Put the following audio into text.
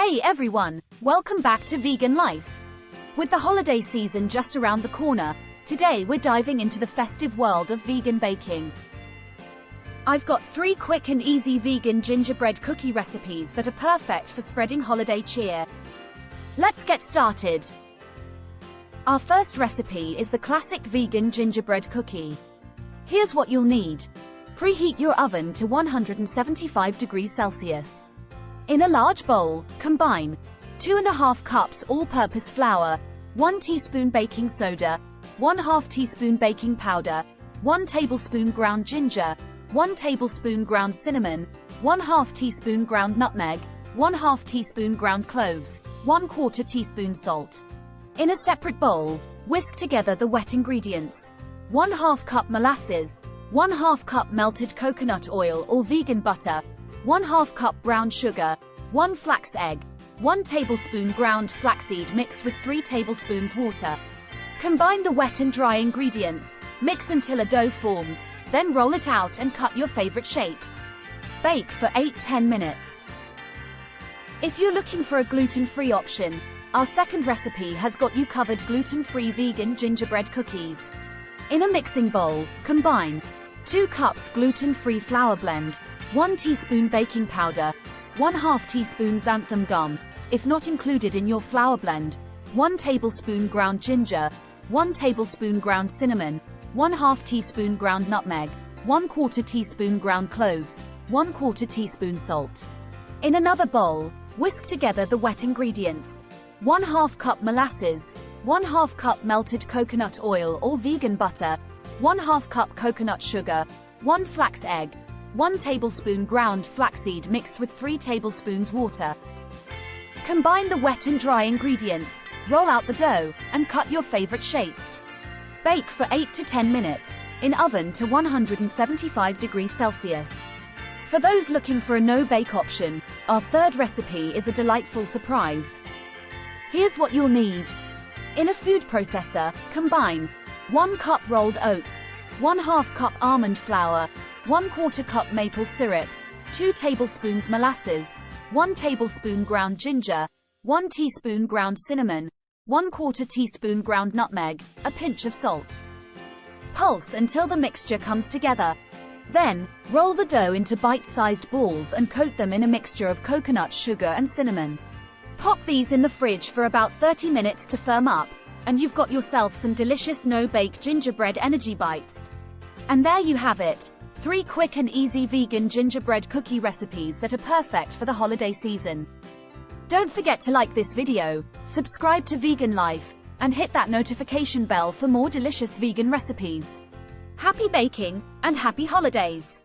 Hey everyone, welcome back to Vegan Life. With the holiday season just around the corner, today we're diving into the festive world of vegan baking. I've got 3 quick and easy vegan gingerbread cookie recipes that are perfect for spreading holiday cheer. Let's get started. Our first recipe is the classic vegan gingerbread cookie. Here's what you'll need. Preheat your oven to 175 degrees Celsius. In a large bowl, combine 2½ cups all-purpose flour, 1 teaspoon baking soda, 1/2 teaspoon baking powder, 1 tablespoon ground ginger, 1 tablespoon ground cinnamon, 1/2 teaspoon ground nutmeg, 1/2 teaspoon ground cloves, 1/4 teaspoon salt. In a separate bowl, whisk together the wet ingredients. 1/2 cup molasses, 1/2 cup melted coconut oil or vegan butter, 1/2 cup brown sugar, 1 flax egg, 1 tablespoon ground flaxseed mixed with 3 tablespoons water. Combine the wet and dry ingredients, mix until a dough forms, then roll it out and cut your favorite shapes. Bake for 8–10 minutes. If you're looking for a gluten-free option, our second recipe has got you covered: gluten-free vegan gingerbread cookies. In a mixing bowl, combine 2 cups gluten-free flour blend, 1 teaspoon baking powder, 1/2 teaspoon xanthan gum, if not included in your flour blend, 1 tablespoon ground ginger, 1 tablespoon ground cinnamon, 1/2 teaspoon ground nutmeg, 1/4 teaspoon ground cloves, 1/4 teaspoon salt. In another bowl, whisk together the wet ingredients. 1/2 cup molasses, 1/2 cup melted coconut oil or vegan butter, 1/2 cup coconut sugar, 1 flax egg, 1 tablespoon ground flaxseed mixed with 3 tablespoons water. Combine the wet and dry ingredients, roll out the dough, and cut your favorite shapes. Bake for 8–10 minutes, in oven to 175 degrees Celsius. For those looking for a no-bake option, our third recipe is a delightful surprise. Here's what you'll need. In a food processor, combine 1 cup rolled oats, 1/2 cup almond flour, 1/4 cup maple syrup, 2 tablespoons molasses, 1 tablespoon ground ginger, 1 teaspoon ground cinnamon, 1/4 teaspoon ground nutmeg, a pinch of salt. Pulse until the mixture comes together. Then, roll the dough into bite-sized balls and coat them in a mixture of coconut sugar and cinnamon. Pop these in the fridge for about 30 minutes to firm up, and you've got yourself some delicious no-bake gingerbread energy bites. And there you have it, 3 quick and easy vegan gingerbread cookie recipes that are perfect for the holiday season. Don't forget to like this video, subscribe to Vegan Life, and hit that notification bell for more delicious vegan recipes. Happy baking, and happy holidays!